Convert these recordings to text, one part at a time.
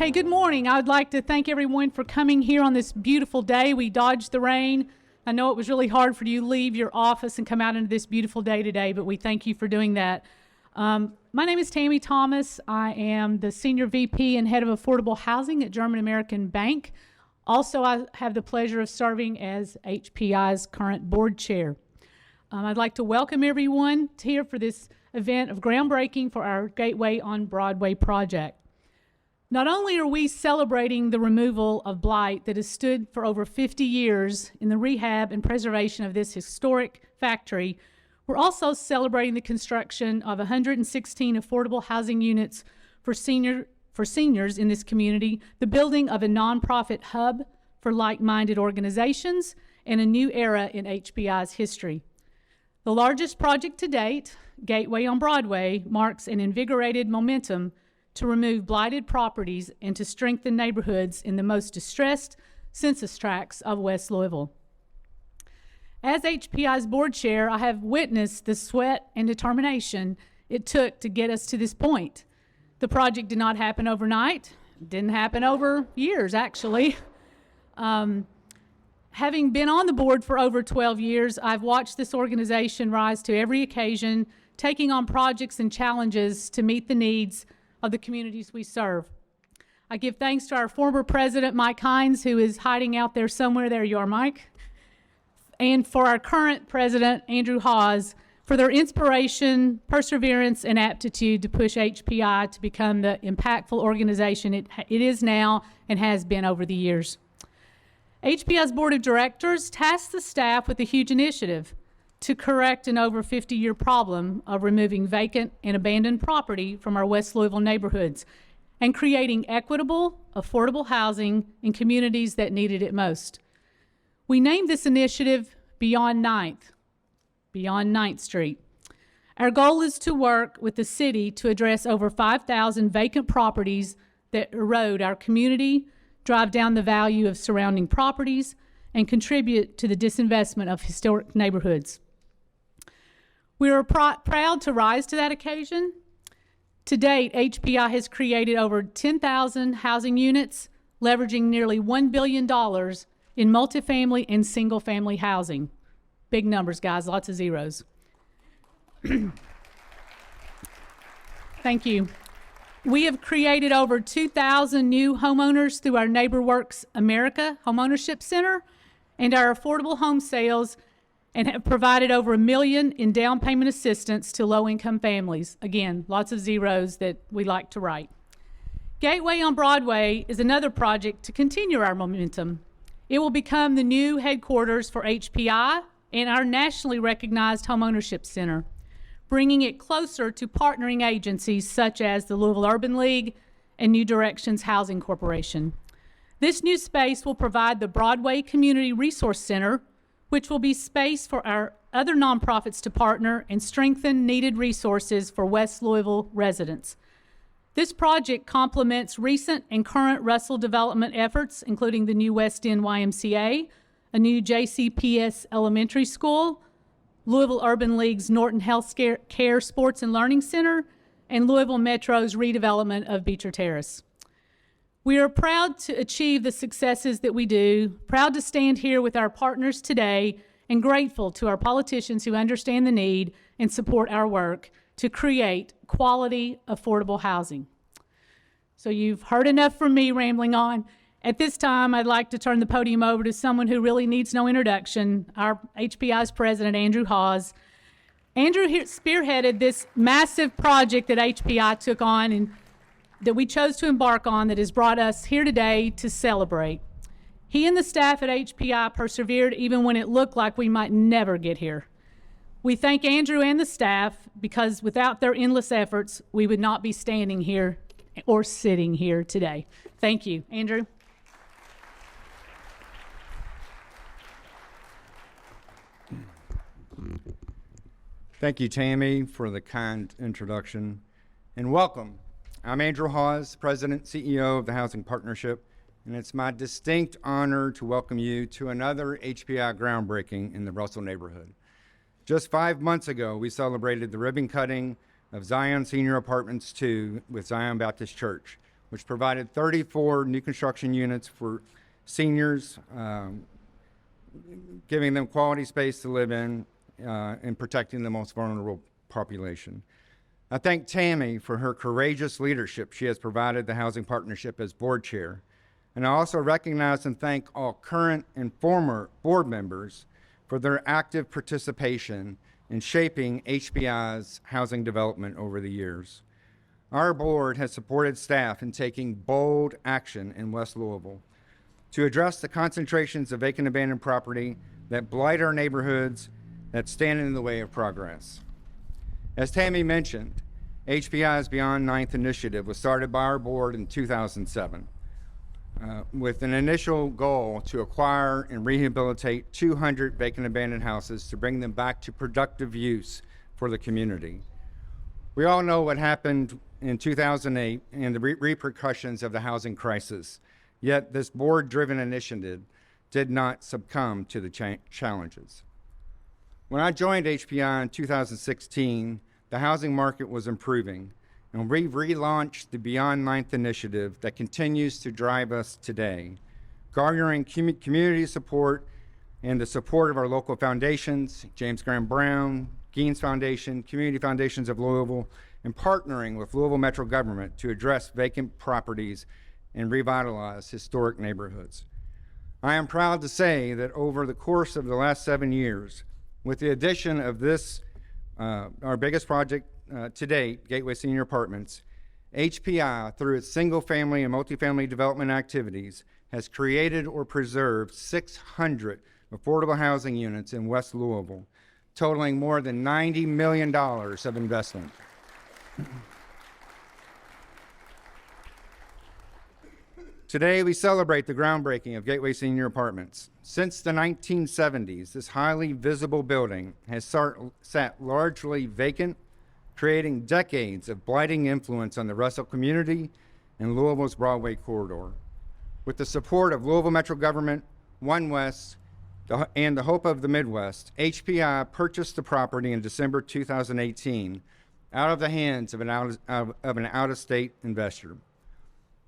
Okay, good morning. I would like to thank everyone for coming here on this beautiful day. We dodged the rain. I know it was really hard for you to leave your office and come out into this beautiful day today, but we thank you for doing that. My name is Tammy Thomas. I am the Senior VP and Head of Affordable Housing at German American Bank. Also, I have the pleasure of serving as HPI's current board chair. I'd like to welcome everyone here for this event of groundbreaking for our Gateway on Broadway project. Not only are we celebrating the removal of blight that has stood for over 50 years in the rehab and preservation of this historic factory, we're also celebrating the construction of 116 affordable housing units for seniors in this community, the building of a nonprofit hub for like-minded organizations, and a new era in HBI's history. The largest project to date, Gateway on Broadway, marks an invigorated momentum to remove blighted properties and to strengthen neighborhoods in the most distressed census tracts of West Louisville. As HPI's board chair, I have witnessed the sweat and determination it took to get us to this point. The project did not happen overnight. It didn't happen over years, actually. Having been on the board for over 12 years, I've watched this organization rise to every occasion, taking on projects and challenges to meet the needs of the communities we serve. I give thanks to our former president, Mike Hines, who is hiding out there somewhere. There you are, Mike. And for our current president, Andrew Hawes, for their inspiration, perseverance, and aptitude to push HPI to become the impactful organization it is now and has been over the years. HPI's board of directors tasked the staff with a huge initiative to correct an over 50-year problem of removing vacant and abandoned property from our West Louisville neighborhoods and creating equitable, affordable housing in communities that needed it most. We named this initiative Beyond 9th Street. Our goal is to work with the city to address over 5,000 vacant properties that erode our community, drive down the value of surrounding properties, and contribute to the disinvestment of historic neighborhoods. We are proud to rise to that occasion. To date, HPI has created over 10,000 housing units, leveraging nearly $1 billion in multifamily and single-family housing. Big numbers, guys, lots of zeros. Thank you. We have created over 2,000 new homeowners through our NeighborWorks America Homeownership Center and our affordable home sales, and have provided over $1 million in down payment assistance to low-income families. Again, lots of zeros that we like to write. Gateway on Broadway is another project to continue our momentum. It will become the new headquarters for HPI and our nationally recognized homeownership center, bringing it closer to partnering agencies such as the Louisville Urban League and New Directions Housing Corporation. This new space will provide the Broadway Community Resource Center, which will be space for our other nonprofits to partner and strengthen needed resources for West Louisville residents. This project complements recent and current Russell development efforts, including the new West End YMCA, a new JCPS elementary school, Louisville Urban League's Norton Health Care Sports and Learning Center, and Louisville Metro's redevelopment of Beecher Terrace. We are proud to achieve the successes that we do, proud to stand here with our partners today, and grateful to our politicians who understand the need and support our work to create quality, affordable housing. So you've heard enough from me rambling on. At this time, I'd like to turn the podium over to someone who really needs no introduction, our HPI's president, Andrew Hawes. Andrew spearheaded this massive project that HPI took on and that we chose to embark on that has brought us here today to celebrate. He and the staff at HPI persevered even when it looked like we might never get here. We thank Andrew and the staff because without their endless efforts, we would not be standing here or sitting here today. Thank you. Andrew. Thank you, Tammy, for the kind introduction, and welcome. I'm Andrew Hawes, President, CEO of the Housing Partnership, and it's my distinct honor to welcome you to another HPI groundbreaking in the Russell neighborhood. Just 5 months ago, we celebrated the ribbon cutting of Zion Senior Apartments 2 with Zion Baptist Church, which provided 34 new construction units for seniors, giving them quality space to live in and protecting the most vulnerable population. I thank Tammy for her courageous leadership she has provided the Housing Partnership as board chair. And I also recognize and thank all current and former board members for their active participation in shaping HPI's housing development over the years. Our board has supported staff in taking bold action in West Louisville to address the concentrations of vacant abandoned property that blight our neighborhoods, that stand in the way of progress. As Tammy mentioned, HPI's Beyond Ninth initiative was started by our board in 2007 with an initial goal to acquire and rehabilitate 200 vacant abandoned houses to bring them back to productive use for the community. We all know what happened in 2008 and the repercussions of the housing crisis, yet this board-driven initiative did not succumb to the challenges. When I joined HPI in 2016, the housing market was improving, and we've relaunched the Beyond Ninth initiative that continues to drive us today, garnering community support and the support of our local foundations, James Graham Brown, Geens Foundation, Community Foundations of Louisville, and partnering with Louisville Metro government to address vacant properties and revitalize historic neighborhoods. I am proud to say that over the course of the last 7 years, with the addition of this, our biggest project to date, Gateway Senior Apartments, HPI, through its single-family and multifamily development activities, has created or preserved 600 affordable housing units in West Louisville, totaling more than $90 million of investment. Today, we celebrate the groundbreaking of Gateway Senior Apartments. Since the 1970s, this highly visible building has sat largely vacant, creating decades of blighting influence on the Russell community and Louisville's Broadway corridor. With the support of Louisville Metro government, One West, and the Hope of the Midwest, HPI purchased the property in December 2018 out of the hands of an out-of-state investor.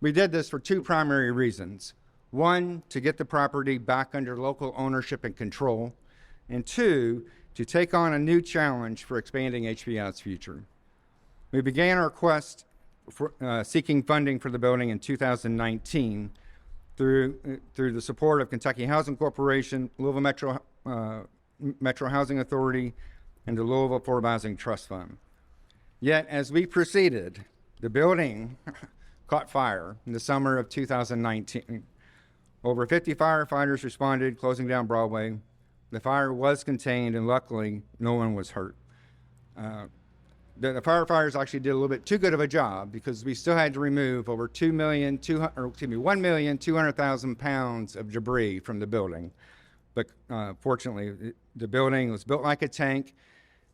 We did this for two primary reasons. One, to get the property back under local ownership and control, and two, to take on a new challenge for expanding HPI's future. We began our quest for seeking funding for the building in 2019 through the support of Kentucky Housing Corporation, Louisville Metro Housing Authority, and the Louisville Affordable Housing Trust Fund. Yet, as we proceeded, the building caught fire in the summer of 2019. Over 50 firefighters responded, closing down Broadway. The fire was contained, and luckily, no one was hurt. The firefighters actually did a little bit too good of a job because we still had to remove over 1,200,000 pounds of debris from the building. But fortunately, the building was built like a tank,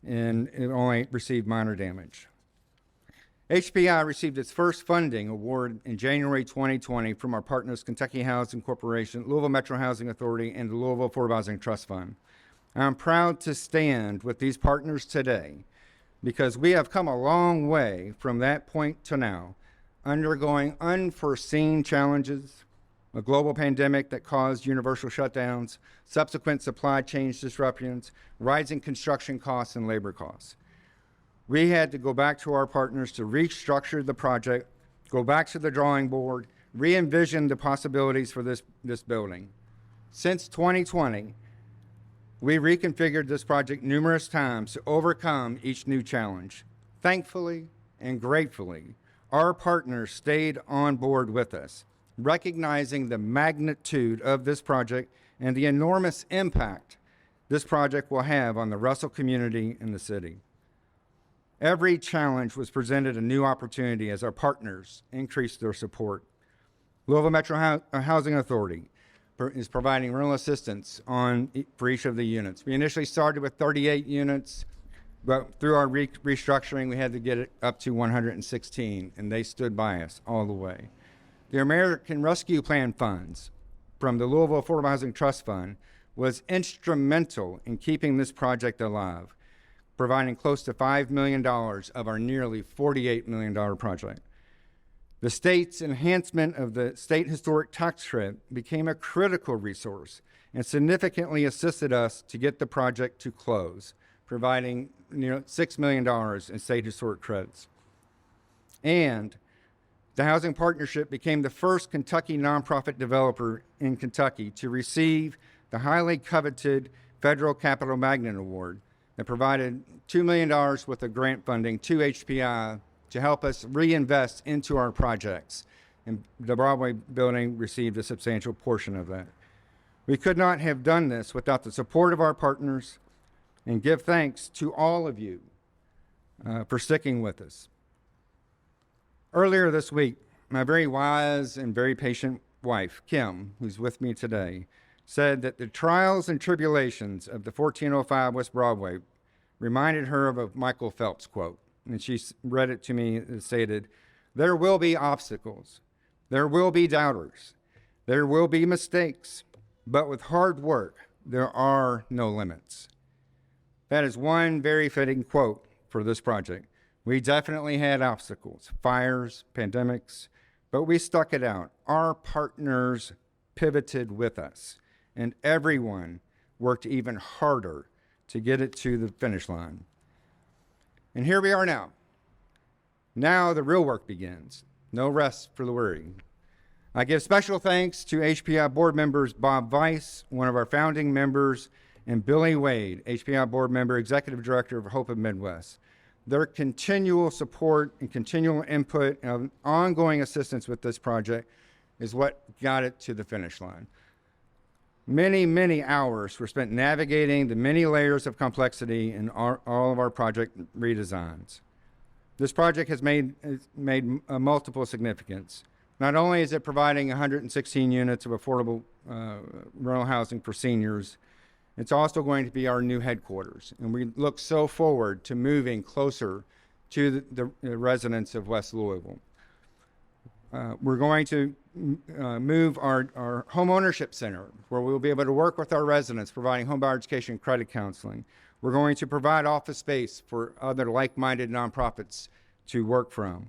and it only received minor damage. HPI received its first funding award in January 2020 from our partners Kentucky Housing Corporation, Louisville Metro Housing Authority, and the Louisville Affordable Housing Trust Fund. I'm proud to stand with these partners today because we have come a long way from that point to now, undergoing unforeseen challenges, a global pandemic that caused universal shutdowns, subsequent supply chain disruptions, rising construction costs and labor costs. We had to go back to our partners to restructure the project, go back to the drawing board, re-envision the possibilities for this building. Since 2020, we reconfigured this project numerous times to overcome each new challenge. Thankfully and gratefully, our partners stayed on board with us, recognizing the magnitude of this project and the enormous impact this project will have on the Russell community and the city. Every challenge was presented a new opportunity as our partners increased their support. Louisville Metro Housing Authority is providing rental assistance for each of the units. We initially started with 38 units, but through our restructuring, we had to get it up to 116, and they stood by us all the way. The American Rescue Plan funds from the Louisville Affordable Housing Trust Fund was instrumental in keeping this project alive, providing close to $5 million of our nearly $48 million project. The state's enhancement of the state historic tax credit became a critical resource and significantly assisted us to get the project to close, providing $6 million in state historic credits. And the Housing Partnership became the first Kentucky nonprofit developer in Kentucky to receive the highly coveted Federal Capital Magnet Award that provided $2 million worth of grant funding to HPI to help us reinvest into our projects. And the Broadway building received a substantial portion of that. We could not have done this without the support of our partners, and give thanks to all of you for sticking with us. Earlier this week, my very wise and very patient wife, Kim, who's with me today, said that the trials and tribulations of the 1405 West Broadway reminded her of a Michael Phelps quote. And she read it to me and stated, "There will be obstacles. There will be doubters. There will be mistakes. But with hard work, there are no limits." That is one very fitting quote for this project. We definitely had obstacles, fires, pandemics, but we stuck it out. Our partners pivoted with us, and everyone worked even harder to get it to the finish line. And here we are now. Now the real work begins. No rest for the weary. I give special thanks to HPI board members Bob Weiss, one of our founding members, and Billy Wade, HPI board member, executive director of Hope of Midwest. Their continual support and continual input and ongoing assistance with this project is what got it to the finish line. Many, many hours were spent navigating the many layers of complexity in all of our project redesigns. This project has made multiple significance. Not only is it providing 116 units of affordable rental housing for seniors, it's also going to be our new headquarters. And we look so forward to moving closer to the residents of West Louisville. We're going to move our home ownership center, where we'll be able to work with our residents, providing home buyer education and credit counseling. We're going to provide office space for other like-minded nonprofits to work from.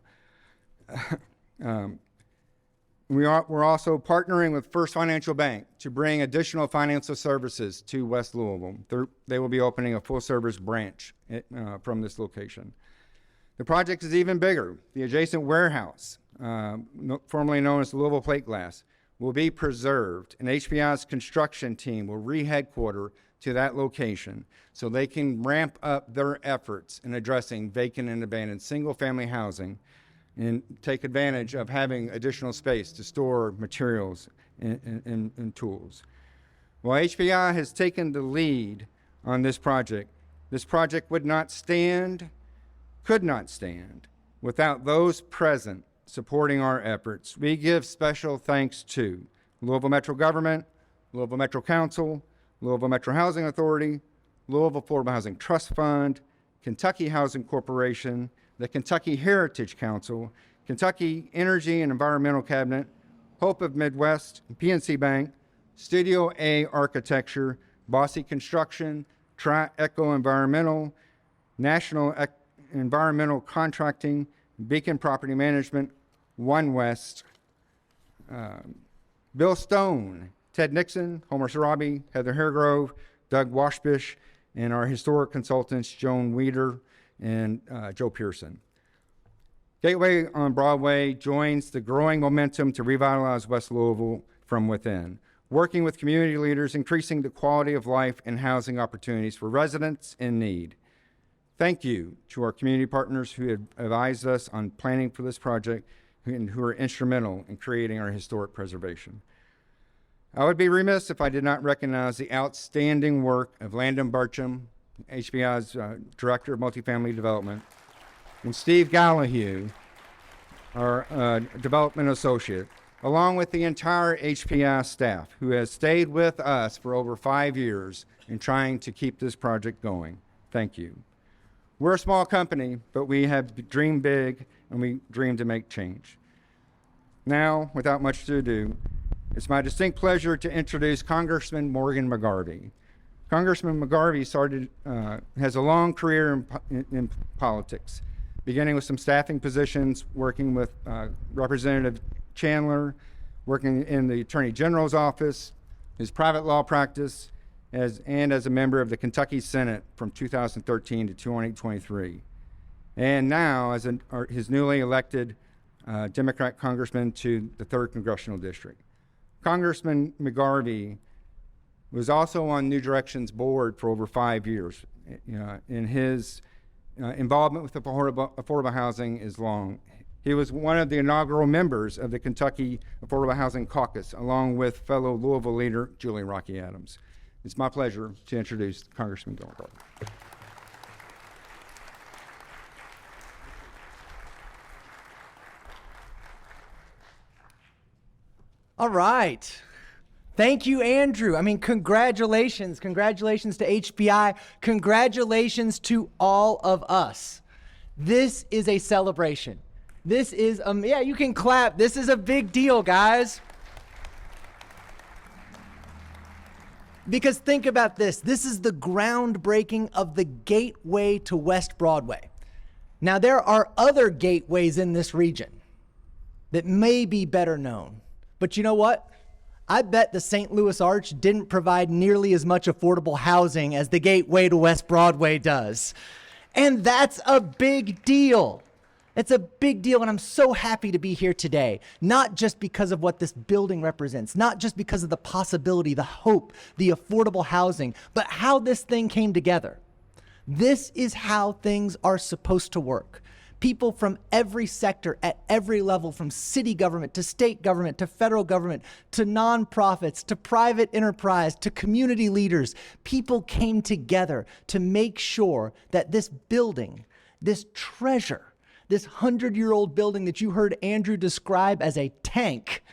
We're also partnering with First Financial Bank to bring additional financial services to West Louisville. They will be opening a full-service branch from this location. The project is even bigger. The adjacent warehouse, formerly known as Louisville Plate Glass, will be preserved, and HPI's construction team will re-headquarter to that location so they can ramp up their efforts in addressing vacant and abandoned single-family housing and take advantage of having additional space to store materials and tools. While HPI has taken the lead on this project could not stand without those present supporting our efforts. We give special thanks to Louisville Metro Government, Louisville Metro Council, Louisville Metro Housing Authority, Louisville Affordable Housing Trust Fund, Kentucky Housing Corporation, the Kentucky Heritage Council, Kentucky Energy and Environmental Cabinet, Hope of Midwest, PNC Bank, Studio A Architecture, Bossy Construction, Tri-Eco Environmental, National Environmental Contracting, Beacon Property Management, One West, Bill Stone, Ted Nixon, Homer Sarabi, Heather Haregrove, Doug Washbish, and our historic consultants, Joan Weeder and Joe Pearson. Gateway on Broadway joins the growing momentum to revitalize West Louisville from within, working with community leaders, increasing the quality of life and housing opportunities for residents in need. Thank you to our community partners who have advised us on planning for this project and who are instrumental in creating our historic preservation. I would be remiss if I did not recognize the outstanding work of Landon Burcham, HPI's Director of Multifamily Development, and Steve Gallahue, our Development Associate, along with the entire HPI staff who has stayed with us for over 5 years in trying to keep this project going. Thank you. We're a small company, but we have dreamed big and we dream to make change. Now, without much ado, it's my distinct pleasure to introduce Congressman Morgan McGarvey. Congressman McGarvey has a long career in politics. beginning with some staffing positions, working with Representative Chandler, working in the Attorney General's office, his private law practice, and as a member of the Kentucky Senate from 2013 to 2023. And now as his newly elected Democrat congressman to the 3rd Congressional District. Congressman McGarvey was also on New Direction's board for over 5 years. In his involvement with affordable housing is long. He was one of the inaugural members of the Kentucky Affordable Housing Caucus, along with fellow Louisville leader Julie Rocky Adams. It's my pleasure to introduce Congressman McGarvey. All right. Thank you, Andrew. I mean, congratulations. Congratulations to HBI. Congratulations to all of us. This is a celebration. This is, yeah, you can clap. This is a big deal, guys. Because think about this. This is the groundbreaking of the gateway to West Broadway. Now, there are other gateways in this region that may be better known. But you know what? I bet the St. Louis Arch didn't provide nearly as much affordable housing as the gateway to West Broadway does. And that's a big deal. It's a big deal, and I'm so happy to be here today, not just because of what this building represents, not just because of the possibility, the hope, the affordable housing, but how this thing came together. This is how things are supposed to work. People from every sector at every level, from city government to state government to federal government to nonprofits to private enterprise to community leaders, people came together to make sure that this building, this treasure, this 100-year-old building that you heard Andrew describe as a tank,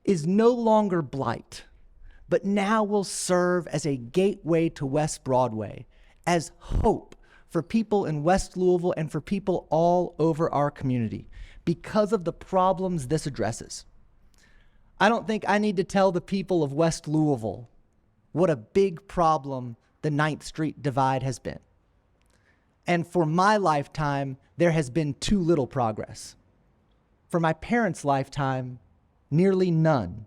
is no longer blight, but now will serve as a gateway to West Broadway, as hope for people in West Louisville and for people all over our community because of the problems this addresses. I don't think I need to tell the people of West Louisville what a big problem the 9th Street divide has been. And for my lifetime, there has been too little progress. For my parents' lifetime, nearly none.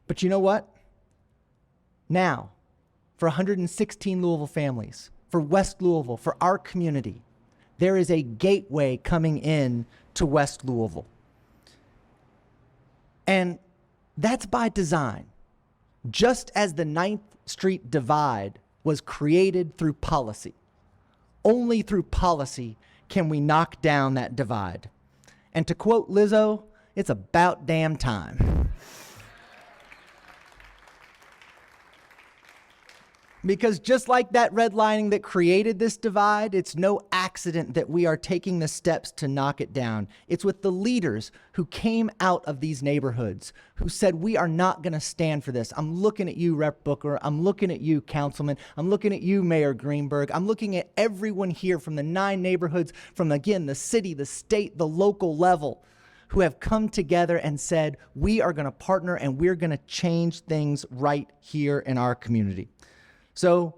But you know what? Now, for 116 Louisville families, for West Louisville, for our community, there is a gateway coming in to West Louisville. And that's by design. Just as the 9th Street divide was created through policy. Only through policy can we knock down that divide. And to quote Lizzo, it's about damn time. Because just like that redlining that created this divide, it's no accident that we are taking the steps to knock it down. It's with the leaders who came out of these neighborhoods, who said, we are not going to stand for this. I'm looking at you, Rep. Booker. I'm looking at you, Councilman. I'm looking at you, Mayor Greenberg. I'm looking at everyone here from the 9 neighborhoods, from, again, the city, the state, the local level, who have come together and said, we are going to partner and we're going to change things right here in our community. So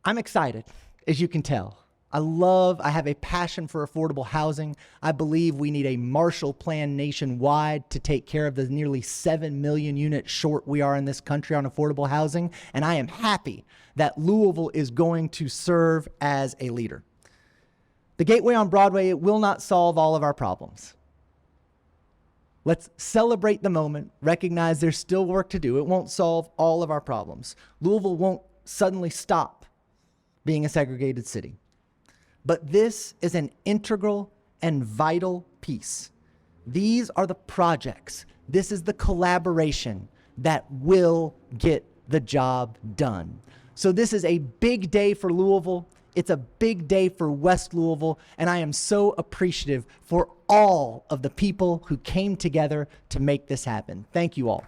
I'm excited, as you can tell. I have a passion for affordable housing. I believe we need a Marshall Plan nationwide to take care of the nearly 7 million units short we are in this country on affordable housing. And I am happy that Louisville is going to serve as a leader. The Gateway on Broadway, it will not solve all of our problems. Let's celebrate the moment, recognize there's still work to do. It won't solve all of our problems. Louisville won't suddenly stop being a segregated city. But this is an integral and vital piece. These are the projects. This is the collaboration that will get the job done. So this is a big day for Louisville. It's a big day for West Louisville, and I am so appreciative for all of the people who came together to make this happen. Thank you all.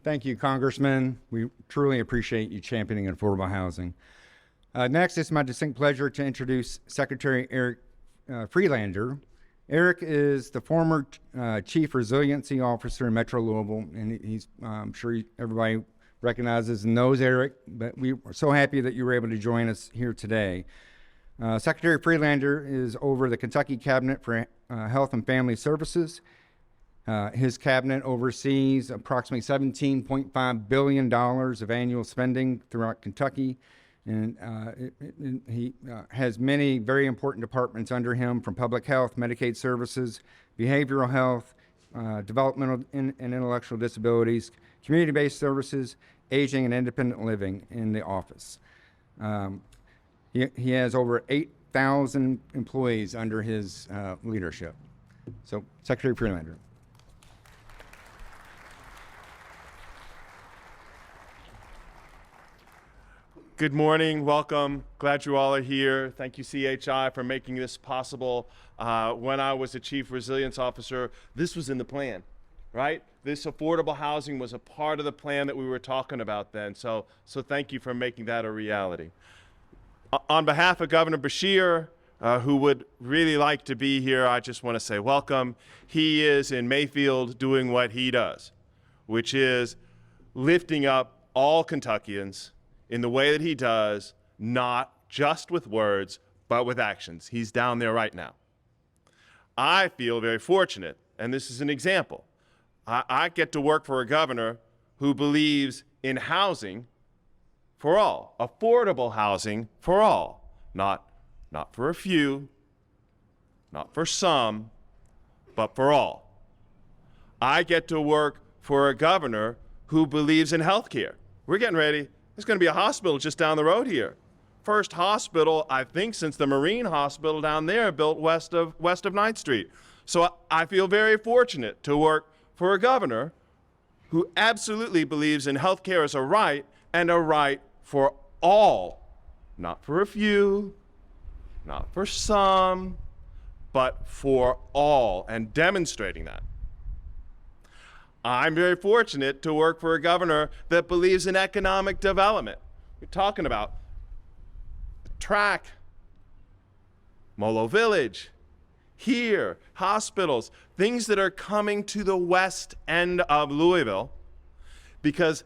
Thank you, Congressman. We truly appreciate you championing affordable housing. Next, it's my distinct pleasure to introduce Secretary Eric Freelander. Eric is the former Chief Resiliency Officer in Metro Louisville, and he's, I'm sure everybody recognizes and knows Eric, but we are so happy that you were able to join us here today. Secretary Freelander is over the Kentucky Cabinet for Health and Family Services. His cabinet oversees approximately $17.5 billion of annual spending throughout Kentucky, and he has many very important departments under him, from public health, Medicaid services, behavioral health, developmental and intellectual disabilities, community-based services, aging and independent living in the office. He has over 8,000 employees under his leadership. So, Secretary Freelander. Good morning, welcome. Glad you all are here. Thank you, CHI, for making this possible. When I was the Chief Resilience Officer, this was in the plan, right? This affordable housing was a part of the plan that we were talking about then. So thank you for making that a reality. On behalf of Governor Beshear, who would really like to be here, I just want to say welcome. He is in Mayfield doing what he does, which is lifting up all Kentuckians in the way that he does, not just with words, but with actions. He's down there right now. I feel very fortunate, and this is an example. I get to work for a governor who believes in housing for all, affordable housing for all, not for a few, not for some, but for all. I get to work for a governor who believes in health care. We're getting ready. There's going to be a hospital just down the road here. First hospital, I think, since the Marine Hospital down there, built west of 9th Street. So I feel very fortunate to work for a governor who absolutely believes in health care as a right, and a right for all, not for a few, not for some, but for all, and demonstrating that. I'm very fortunate to work for a governor that believes in economic development. We're talking about the track, Molo Village, here, hospitals, things that are coming to the west end of Louisville, because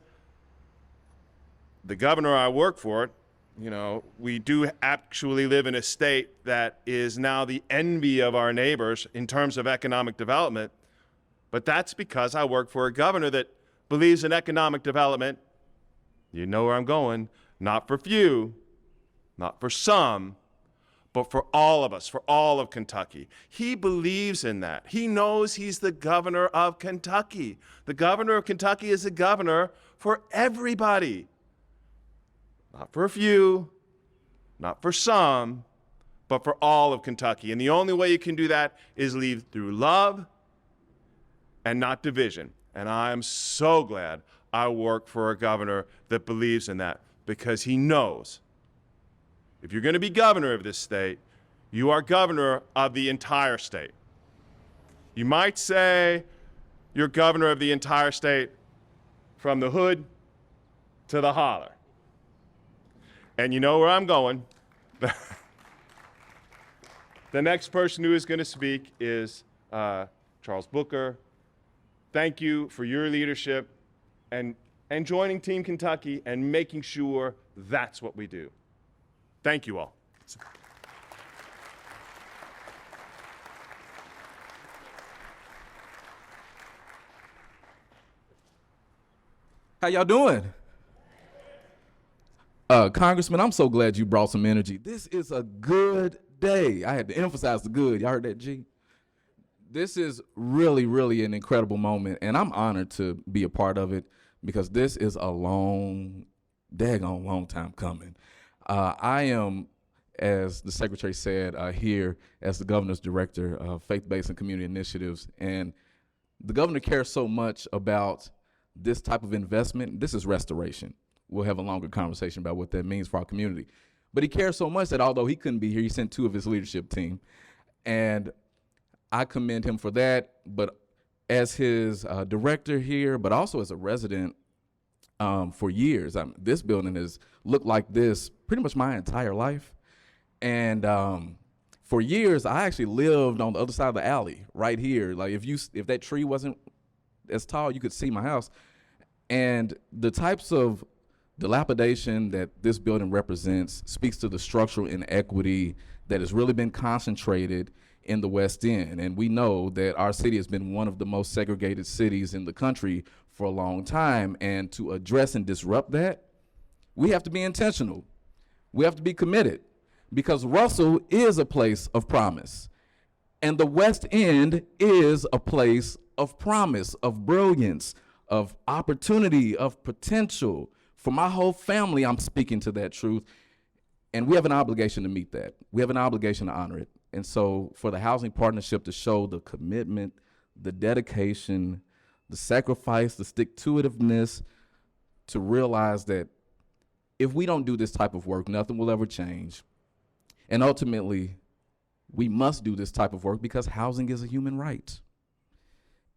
the governor I work for, you know, we do actually live in a state that is now the envy of our neighbors in terms of economic development. But that's because I work for a governor that believes in economic development. You know where I'm going. Not for few, not for some, but for all of us, for all of Kentucky. He believes in that. He knows he's the governor of Kentucky. The governor of Kentucky is a governor for everybody. Not for a few, not for some, but for all of Kentucky. And the only way you can do that is lead through love and not division. And I am so glad I work for a governor that believes in that, because he knows if you're going to be governor of this state, you are governor of the entire state. You might say you're governor of the entire state from the hood to the holler. And you know where I'm going. The next person who is going to speak is Charles Booker. Thank you for your leadership and joining Team Kentucky and making sure that's what we do. Thank you all. How y'all doing? Congressman, I'm so glad you brought some energy. This is a good day. I had to emphasize the good. Y'all heard that, G? This is really, really an incredible moment, and I'm honored to be a part of it, because this is a daggone long time coming. I am, as the Secretary said, here as the Governor's Director of Faith-Based and Community Initiatives, and the Governor cares so much about this type of investment. This is restoration. We'll have a longer conversation about what that means for our community. But he cares so much that although he couldn't be here, he sent 2 of his leadership team. And I commend him for that. But as his director here, but also as a resident for years, this building has looked like this pretty much my entire life. And For years, I actually lived on the other side of the alley, right here. Like if that tree wasn't as tall, you could see my house. And the types of dilapidation that this building represents speaks to the structural inequity that has really been concentrated in the West End. And we know that our city has been one of the most segregated cities in the country for a long time. And to address and disrupt that, we have to be intentional. We have to be committed, because Russell is a place of promise. And the West End is a place of promise, of brilliance, of opportunity, of potential. For my whole family, I'm speaking to that truth. And we have an obligation to meet that. We have an obligation to honor it. And so for the Housing Partnership to show the commitment, the dedication, the sacrifice, the stick-to-itiveness, to realize that if we don't do this type of work, nothing will ever change. And ultimately, we must do this type of work because housing is a human right.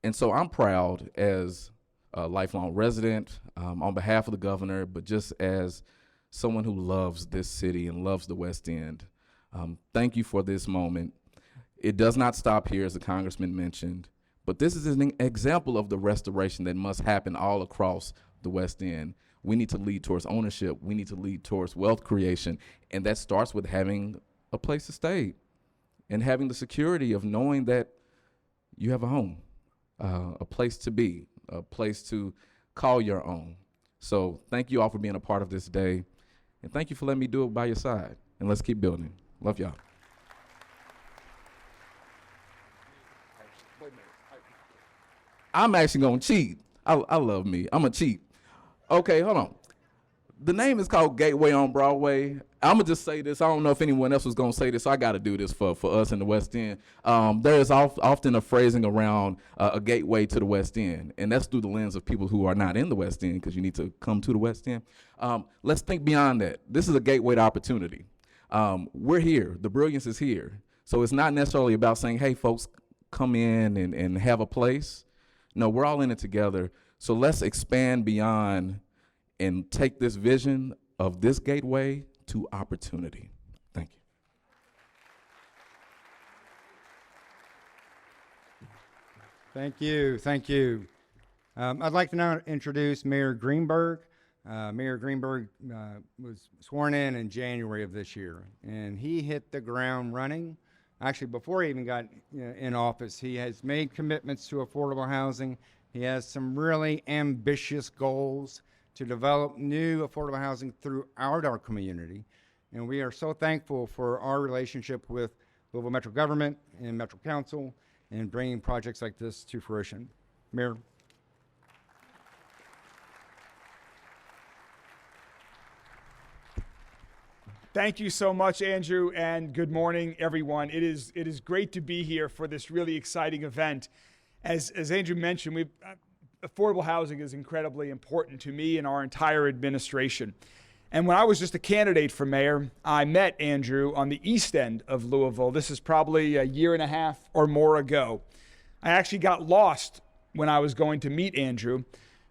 And so I'm proud as a lifelong resident, on behalf of the governor, but just as someone who loves this city and loves the West End. Thank you for this moment. It does not stop here, as the congressman mentioned, but this is an example of the restoration that must happen all across the West End. We need to lead towards ownership. We need to lead towards wealth creation. And that starts with having a place to stay and having the security of knowing that you have a home, a place to be, a place to call your own. So thank you all for being a part of this day. And thank you for letting me do it by your side. And let's keep building. Love y'all. I'm actually gonna cheat. I love me. I'm a cheat. Okay, hold on. The name is called Gateway on Broadway. I'm gonna just say this. I don't know if anyone else was gonna say this, so I gotta do this for us in the West End. There is often a phrasing around a gateway to the West End, and that's through the lens of people who are not in the West End, because you need to come to the West End. Let's think beyond that. This is a gateway to opportunity. We're here. The brilliance is here. So it's not necessarily about saying, hey, folks, come in and have a place. No, we're all in it together. So let's expand beyond and take this vision of this gateway to opportunity. Thank you. Thank you. Thank you. I'd like to now introduce Mayor Greenberg. Mayor Greenberg was sworn in January of this year, and he hit the ground running. Actually, before he even got in office, he has made commitments to affordable housing. He has some really ambitious goals to develop new affordable housing throughout our community. And we are so thankful for our relationship with Louisville Metro Government and Metro Council in bringing projects like this to fruition. Mayor. Thank you so much, Andrew, and good morning, everyone. It is great to be here for this really exciting event. As Andrew mentioned, affordable housing is incredibly important to me and our entire administration. And when I was just a candidate for mayor, I met Andrew on the east end of Louisville. This is probably a year and a half or more ago. I actually got lost when I was going to meet Andrew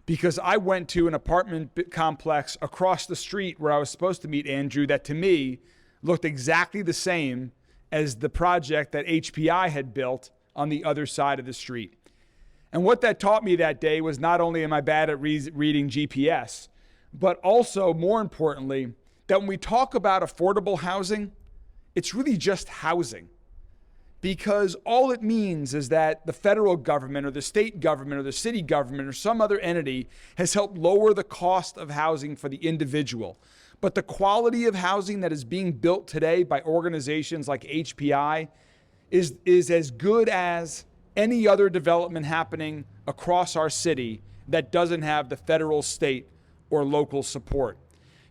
because I went to an apartment complex across the street where I was supposed to meet Andrew that to me looked exactly the same as the project that HPI had built on the other side of the street. And what that taught me that day was not only am I bad at reading GPS, but also, more importantly, that when we talk about affordable housing, it's really just housing. Because all it means is that the federal government or the state government or the city government or some other entity has helped lower the cost of housing for the individual. But the quality of housing that is being built today by organizations like HPI is as good as any other development happening across our city that doesn't have the federal, state, or local support.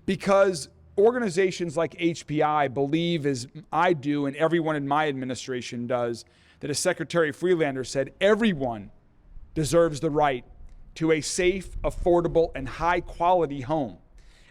Because organizations like HPI believe, as I do and everyone in my administration does, that as Secretary Freelander said, everyone deserves the right to a safe, affordable, and high-quality home.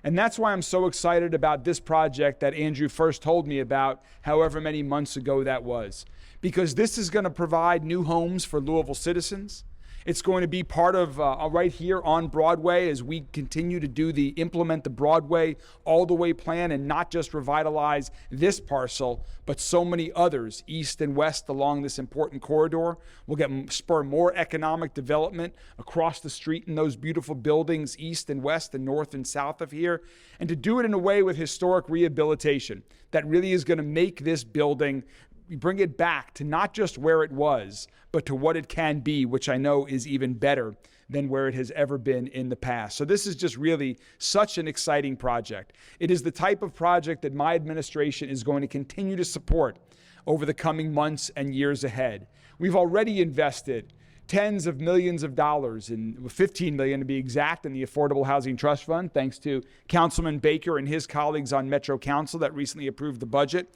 And that's why I'm so excited about this project that Andrew first told me about however many months ago that was. Because this is going to provide new homes for Louisville citizens. It's going to be part of right here on Broadway as we continue to implement the Broadway all the way plan and not just revitalize this parcel, but so many others east and west along this important corridor. We'll spur more economic development across the street in those beautiful buildings east and west and north and south of here, and to do it in a way with historic rehabilitation that really is going to make this building, bring it back to not just where it was, but to what it can be, which I know is even better than where it has ever been in the past. So this is just really such an exciting project. It is the type of project that my administration is going to continue to support over the coming months and years ahead. We've already invested tens of millions of dollars, in $15 million to be exact, in the Affordable Housing Trust Fund, thanks to Councilman Baker and his colleagues on Metro Council that recently approved the budget.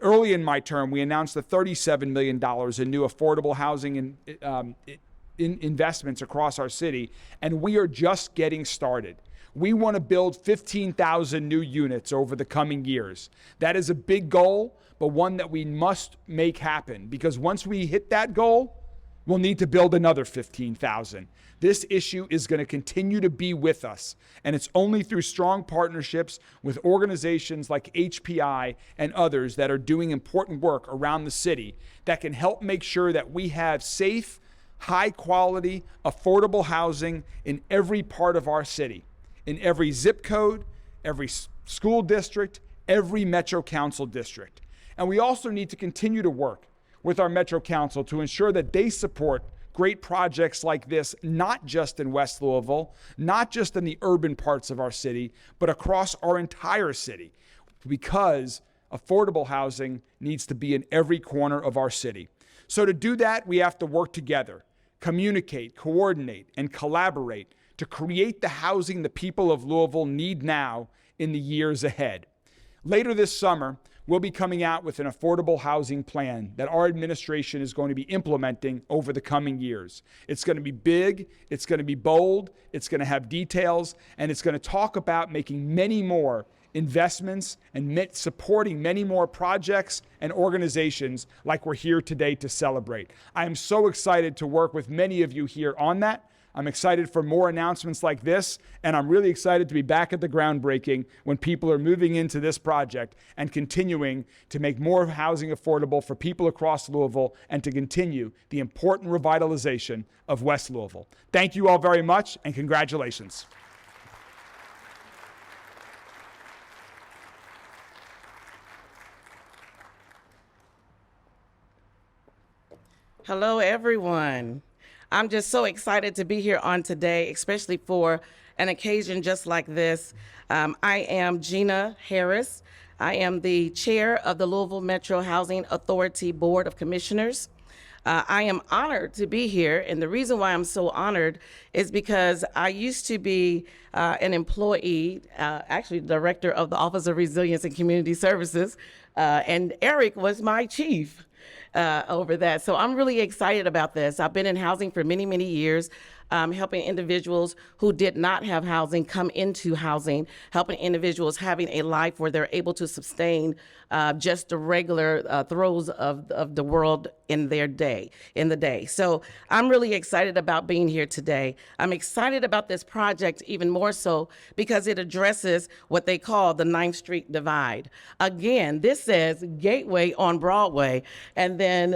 Early in my term, we announced the $37 million in new affordable housing investments across our city, and we are just getting started. We want to build 15,000 new units over the coming years. That is a big goal, but one that we must make happen, because once we hit that goal, we'll need to build another 15,000. This issue is going to continue to be with us, and it's only through strong partnerships with organizations like HPI and others that are doing important work around the city that can help make sure that we have safe, high-quality, affordable housing in every part of our city, in every zip code, every school district, every Metro Council district. And we also need to continue to work with our Metro Council to ensure that they support great projects like this, not just in West Louisville, not just in the urban parts of our city, but across our entire city, because affordable housing needs to be in every corner of our city. So to do that, we have to work together, communicate, coordinate, and collaborate to create the housing the people of Louisville need now in the years ahead. Later this summer, we'll be coming out with an affordable housing plan that our administration is going to be implementing over the coming years. It's going to be big, it's going to be bold, it's going to have details, and it's going to talk about making many more investments and supporting many more projects and organizations like we're here today to celebrate. I am so excited to work with many of you here on that. I'm excited for more announcements like this, and I'm really excited to be back at the groundbreaking when people are moving into this project and continuing to make more housing affordable for people across Louisville and to continue the important revitalization of West Louisville. Thank you all very much, and congratulations. Hello, everyone. I'm just so excited to be here on today, especially for an occasion just like this. I am Gina Harris. I am the chair of the Louisville Metro Housing Authority Board of Commissioners. I am honored to be here, and the reason why I'm so honored is because I used to be an employee, actually director of the Office of Resilience and Community Services, and Eric was my chief over that. So I'm really excited about this. I've been in housing for many, many years, helping individuals who did not have housing come into housing, helping individuals having a life where they're able to sustain just the regular throes of the world in the day. So I'm really excited about being here today. I'm excited about this project even more so because it addresses what they call the 9th Street divide. Again, this says Gateway on Broadway, and then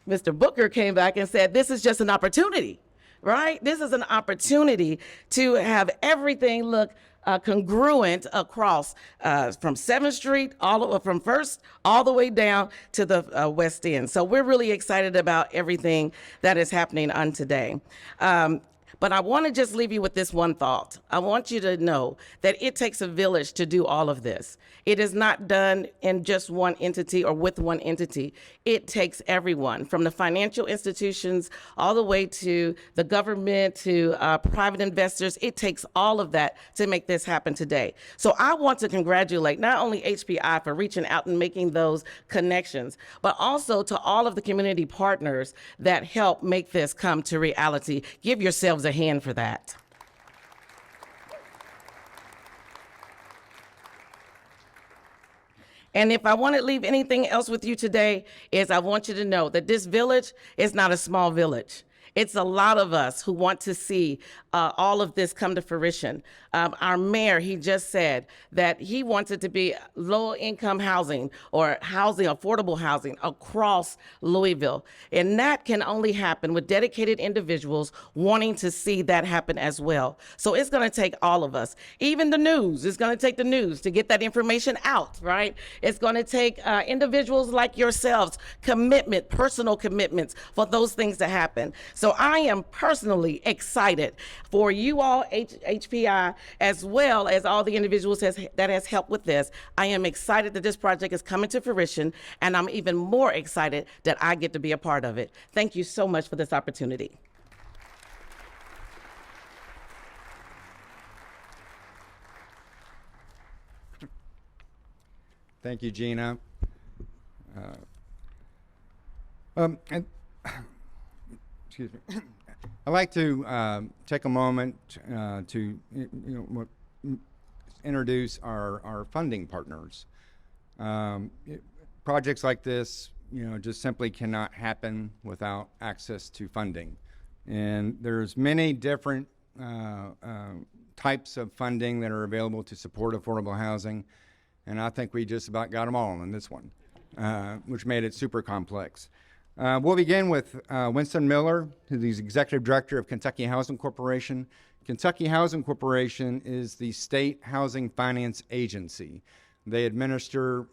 Mr. Booker came back and said, this is just an opportunity. Right? This is an opportunity to have everything look congruent across from 7th Street, from First all the way down to the West End. So we're really excited about everything that is happening on today. But I want to just leave you with this one thought. I want you to know that it takes a village to do all of this. It is not done in just one entity or with one entity. It takes everyone, from the financial institutions all the way to the government, to private investors. It takes all of that to make this happen today. So I want to congratulate not only HPI for reaching out and making those connections, but also to all of the community partners that help make this come to reality. Give yourselves a hand for that. And if I want to leave anything else with you today, is I want you to know that this village is not a small village. It's a lot of us who want to see all of this come to fruition. Our mayor, he just said that he wants it to be low-income housing or housing, affordable housing across Louisville. And that can only happen with dedicated individuals wanting to see that happen as well. So it's going to take all of us. Even the news, it's going to take the news to get that information out, right? It's going to take individuals like yourselves, commitment, personal commitments for those things to happen. So I am personally excited for you all, HPI, as well as all the individuals that has helped with this. I am excited that this project is coming to fruition, and I'm even more excited that I get to be a part of it. Thank you so much for this opportunity. Thank you, Gina. Excuse me. I'd like to take a moment to introduce our funding partners. Projects like this, just simply cannot happen without access to funding. And there's many different types of funding that are available to support affordable housing. And I think we just about got them all in this one, which made it super complex. We'll begin with Winston Miller, who's the Executive Director of Kentucky Housing Corporation. Kentucky Housing Corporation is the state housing finance agency. They administer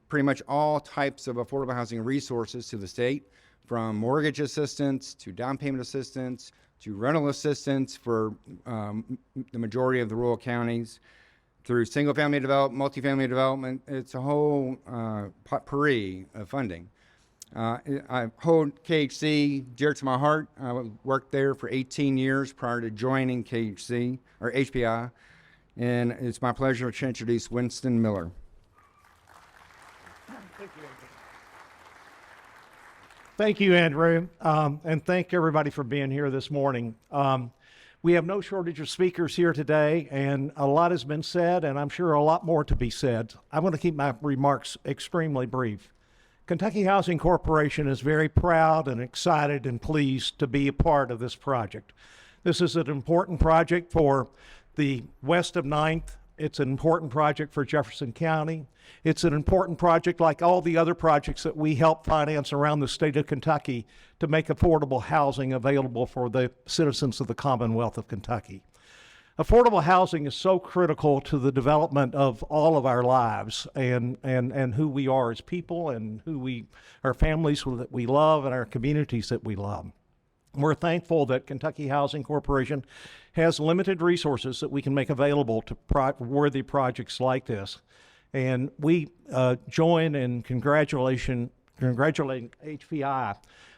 pretty much all types of affordable housing resources to the state, from mortgage assistance to down payment assistance to rental assistance for the majority of the rural counties, through single-family development, multifamily development. It's a whole potpourri of funding. I hold KHC dear to my heart. I worked there for 18 years prior to joining KHC, or HPI, and it's my pleasure to introduce Winston Miller. Thank you, Andrew, and thank everybody for being here this morning. We have no shortage of speakers here today, and a lot has been said, and I'm sure a lot more to be said. I'm going to keep my remarks extremely brief. Kentucky Housing Corporation is very proud and excited and pleased to be a part of this project. This is an important project for the west of 9th. It's an important project for Jefferson County. It's an important project like all the other projects that we help finance around the state of Kentucky to make affordable housing available for the citizens of the Commonwealth of Kentucky. Affordable housing is so critical to the development of all of our lives and who we are as people and our families that we love and our communities that we love. We're thankful that Kentucky Housing Corporation has limited resources that we can make available to worthy projects like this. And we join in congratulating HPI,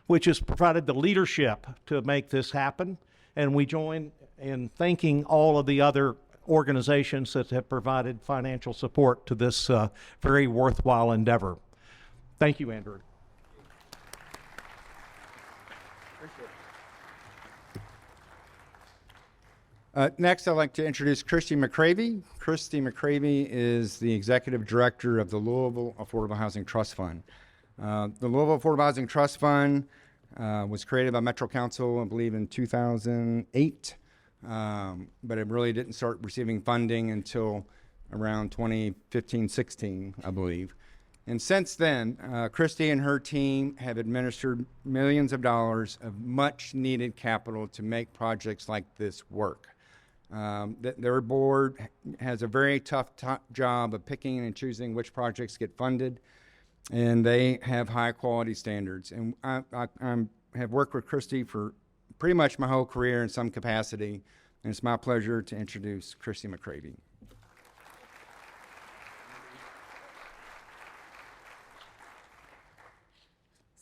which has provided the leadership to make this happen. And we join in thanking all of the other organizations that have provided financial support to this very worthwhile endeavor. Thank you, Andrew. Next, I'd like to introduce Christy McCravey. Christy McCravey is the Executive Director of the Louisville Affordable Housing Trust Fund. The Louisville Affordable Housing Trust Fund was created by Metro Council, I believe, in 2008, but it really didn't start receiving funding until around 2015-16, I believe. And since then, Christy and her team have administered millions of dollars of much needed capital to make projects like this work. Their board has a very tough job of picking and choosing which projects get funded, and they have high quality standards. And I have worked with Christy for pretty much my whole career in some capacity, and it's my pleasure to introduce Christy McCravey.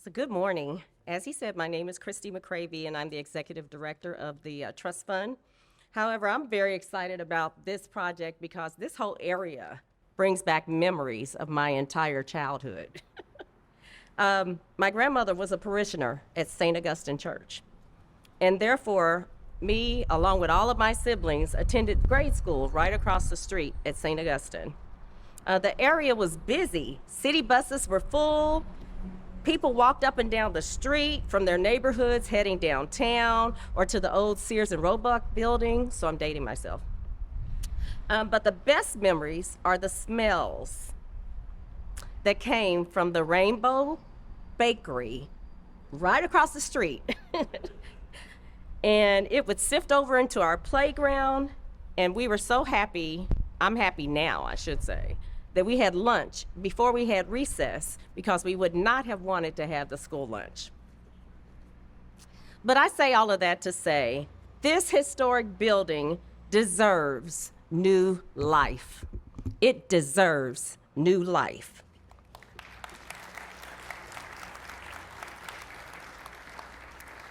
So good morning. As he said, my name is Christy McCravey, and I'm the Executive Director of the Trust Fund. However, I'm very excited about this project because this whole area brings back memories of my entire childhood. My grandmother was a parishioner at St. Augustine Church, and therefore, me, along with all of my siblings, attended grade school right across the street at St. Augustine. The area was busy. City buses were full. People walked up and down the street from their neighborhoods heading downtown or to the old Sears and Roebuck building, so I'm dating myself. But the best memories are the smells that came from the Rainbow Bakery right across the street. And it would sift over into our playground, and we were so happy, I'm happy now, I should say, that we had lunch before we had recess because we would not have wanted to have the school lunch. But I say all of that to say, this historic building deserves new life. It deserves new life.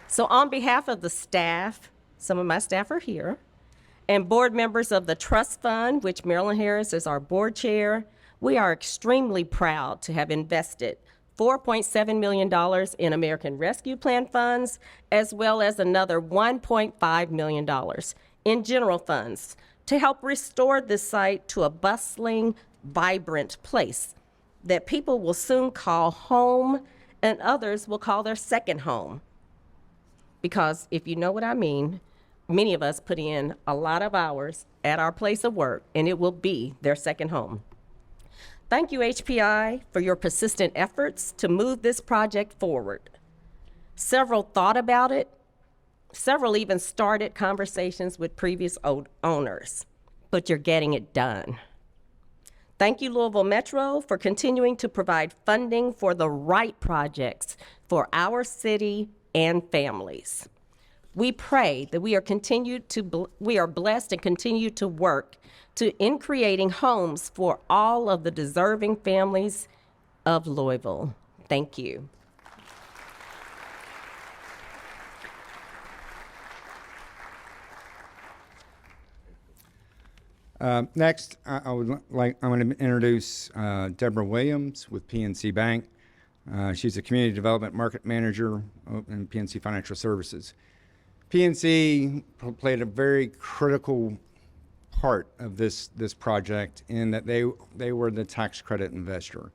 So on behalf of the staff, some of my staff are here, and board members of the trust fund, which Marilyn Harris is our board chair, we are extremely proud to have invested $4.7 million in American Rescue Plan funds, as well as another $1.5 million in general funds to help restore this site to a bustling, vibrant place that people will soon call home and others will call their second home. Because if you know what I mean, many of us put in a lot of hours at our place of work, and it will be their second home. Thank you, HPI, for your persistent efforts to move this project forward. Several thought about it. Several even started conversations with previous owners, but you're getting it done. Thank you, Louisville Metro, for continuing to provide funding for the right projects for our city and families. We pray that we are blessed and continue to work in creating homes for all of the deserving families of Louisville. Thank you. Next, I'm going to introduce Deborah Williams with PNC Bank. She's a community development market manager in PNC Financial Services. PNC played a very critical part of this project in that they were the tax credit investor,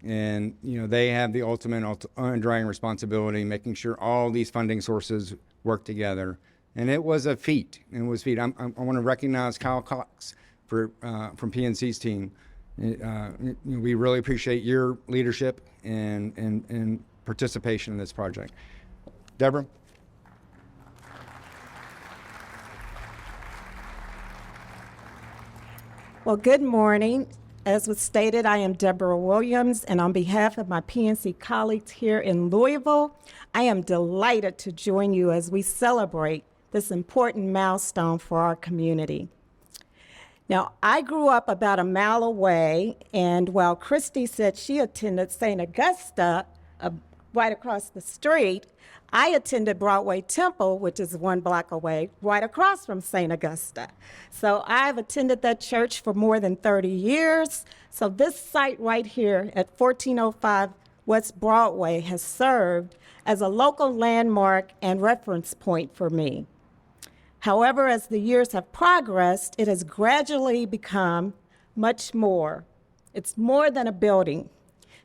and they have the ultimate underwriting responsibility, making sure all these funding sources work together. And it was a feat. I want to recognize Kyle Cox from PNC's team. We really appreciate your leadership and participation in this project. Deborah? Well, good morning. As was stated, I am Deborah Williams, and on behalf of my PNC colleagues here in Louisville, I am delighted to join you as we celebrate this important milestone for our community. Now, I grew up about a mile away, and while Christy said she attended St. Augusta right across the street, I attended Broadway Temple, which is 1 block away, right across from St. Augusta. So I've attended that church for more than 30 years. So this site right here at 1405 West Broadway has served as a local landmark and reference point for me. However, as the years have progressed, it has gradually become much more. It's more than a building.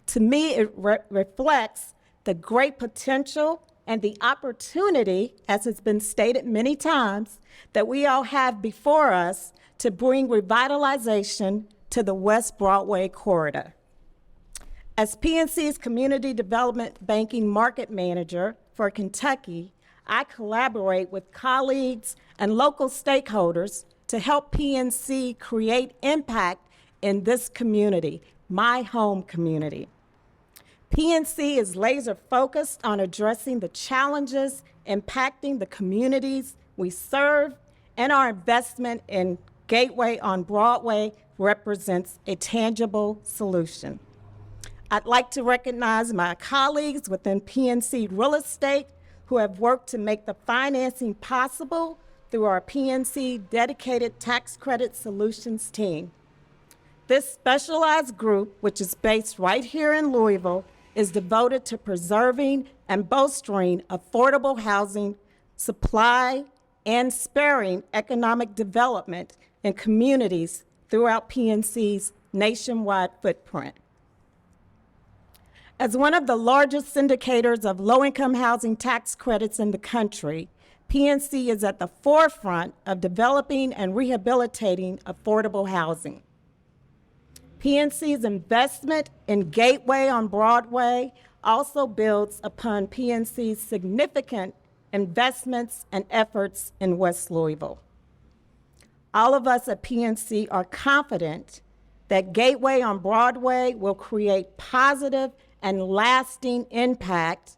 To me, it reflects the great potential and the opportunity, as has been stated many times, that we all have before us to bring revitalization to the West Broadway corridor. As PNC's Community Development Banking Market Manager for Kentucky, I collaborate with colleagues and local stakeholders to help PNC create impact in this community, my home community. PNC is laser focused on addressing the challenges impacting the communities we serve, and our investment in Gateway on Broadway represents a tangible solution. I'd like to recognize my colleagues within PNC Real Estate who have worked to make the financing possible through our PNC Dedicated Tax Credit Solutions team. This specialized group, which is based right here in Louisville, is devoted to preserving and bolstering affordable housing supply and spurring economic development in communities throughout PNC's nationwide footprint. As one of the largest syndicators of low-income housing tax credits in the country, PNC is at the forefront of developing and rehabilitating affordable housing. PNC's investment in Gateway on Broadway also builds upon PNC's significant investments and efforts in West Louisville. All of us at PNC are confident that Gateway on Broadway will create positive and lasting impact,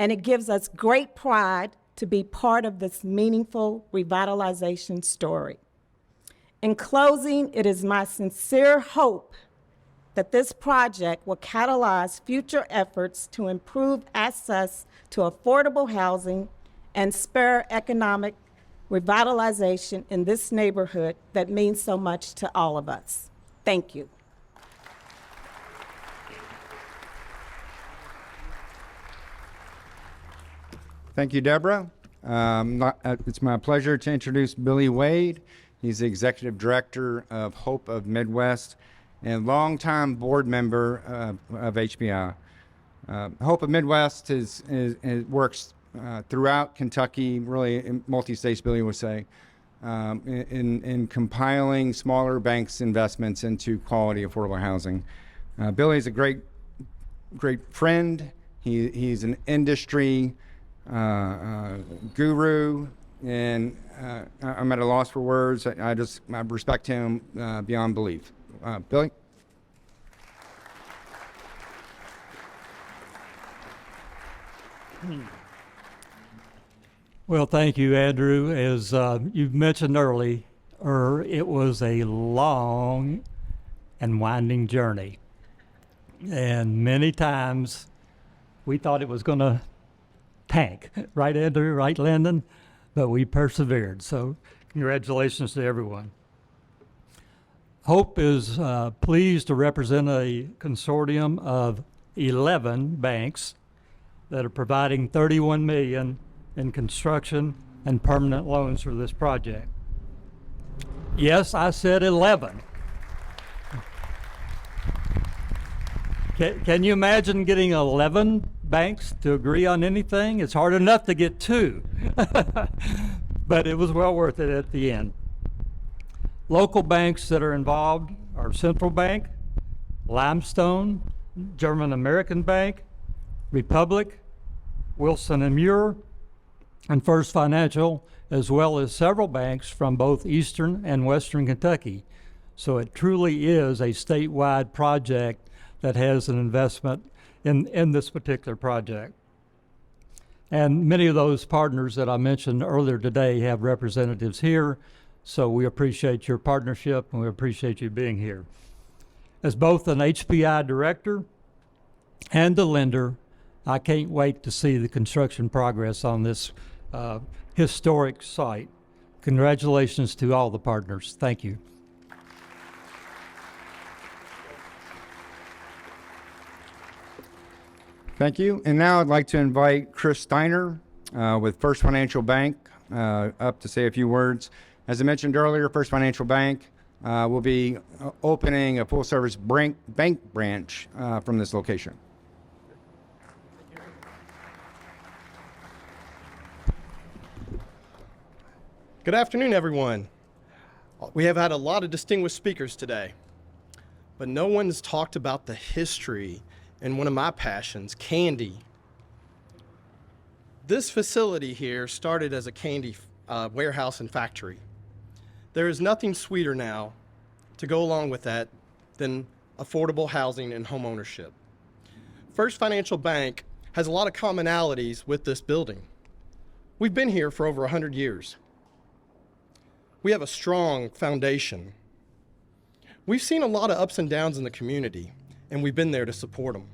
and it gives us great pride to be part of this meaningful revitalization story. In closing, it is my sincere hope that this project will catalyze future efforts to improve access to affordable housing and spur economic revitalization in this neighborhood that means so much to all of us. Thank you. Thank you, Deborah. It's my pleasure to introduce Billy Wade. He's the Executive Director of Hope of Midwest and longtime board member of HBI. Hope of Midwest works throughout Kentucky, really in multi-states, Billy would say, in compiling smaller banks' investments into quality affordable housing. Billy is a great friend. He's an industry guru, and I'm at a loss for words. I respect him beyond belief. Billy? Well, thank you, Andrew. As you mentioned earlier, it was a long and winding journey. And many times we thought it was going to tank. Right, Andrew? Right, Landon? But we persevered. So congratulations to everyone. Hope is pleased to represent a consortium of 11 banks that are providing $31 million in construction and permanent loans for this project. Yes, I said 11. Can you imagine getting 11 banks to agree on anything? It's hard enough to get 2. But it was well worth it at the end. Local banks that are involved are Central Bank, Limestone, German American Bank, Republic, Wilson and Muir, and First Financial, as well as several banks from both Eastern and Western Kentucky. So it truly is a statewide project that has an investment in this particular project. And many of those partners that I mentioned earlier today have representatives here, so we appreciate your partnership and we appreciate you being here. As both an HPI director and a lender, I can't wait to see the construction progress on this historic site. Congratulations to all the partners. Thank you. Thank you. And now I'd like to invite Chris Steiner with First Financial Bank up to say a few words. As I mentioned earlier, First Financial Bank will be opening a full-service bank branch from this location. Good afternoon, everyone. We have had a lot of distinguished speakers today, but no one's talked about the history and one of my passions, candy. This facility here started as a candy warehouse and factory. There is nothing sweeter now to go along with that than affordable housing and home ownership. First Financial Bank has a lot of commonalities with this building. We've been here for over 100 years. We have a strong foundation. We've seen a lot of ups and downs in the community, and we've been there to support them.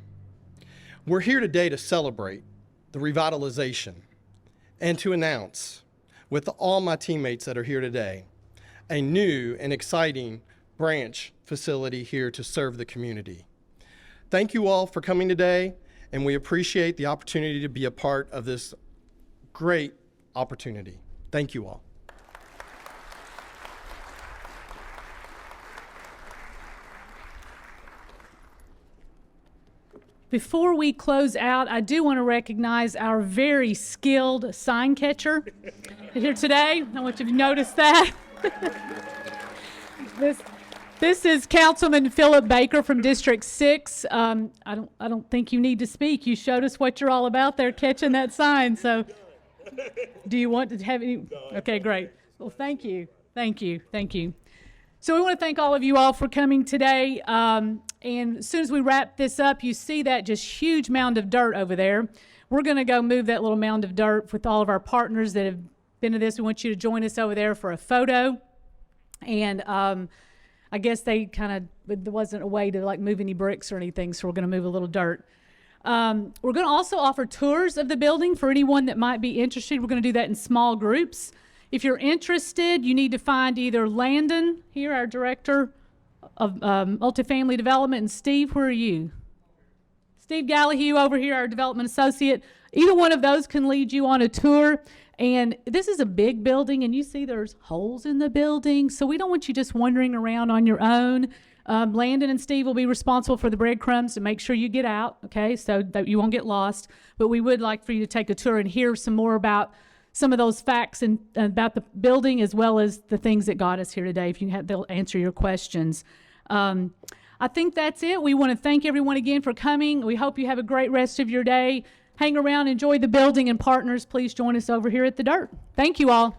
We're here today to celebrate the revitalization and to announce, with all my teammates that are here today, a new and exciting branch facility here to serve the community. Thank you all for coming today, and we appreciate the opportunity to be a part of this great opportunity. Thank you all. Before we close out, I do want to recognize our very skilled sign catcher here today. I want you to notice that. This is Councilman Philip Baker from District 6. I don't think you need to speak. You showed us what you're all about there, catching that sign. So, do you want to have any? Okay, great. Well, thank you. So we want to thank all of you all for coming today. And as soon as we wrap this up, you see that just huge mound of dirt over there. We're going to go move that little mound of dirt with all of our partners that have been to this. We want you to join us over there for a photo. And I guess there wasn't a way to like move any bricks or anything, so we're going to move a little dirt. We're going to also offer tours of the building for anyone that might be interested. We're going to do that in small groups. If you're interested, you need to find either Landon here, our director of multifamily development, and Steve, where are you? Steve Gallahue over here, our development associate. Either one of those can lead you on a tour. And this is a big building, and you see there's holes in the building, so we don't want you just wandering around on your own. Landon and Steve will be responsible for the breadcrumbs to make sure you get out, okay, so that you won't get lost. But we would like for you to take a tour and hear some more about some of those facts and about the building, as well as the things that got us here today. If you have, they'll answer your questions. I think that's it. We want to thank everyone again for coming. We hope you have a great rest of your day. Hang around, enjoy the building, and partners, please join us over here at the Dirt. Thank you all.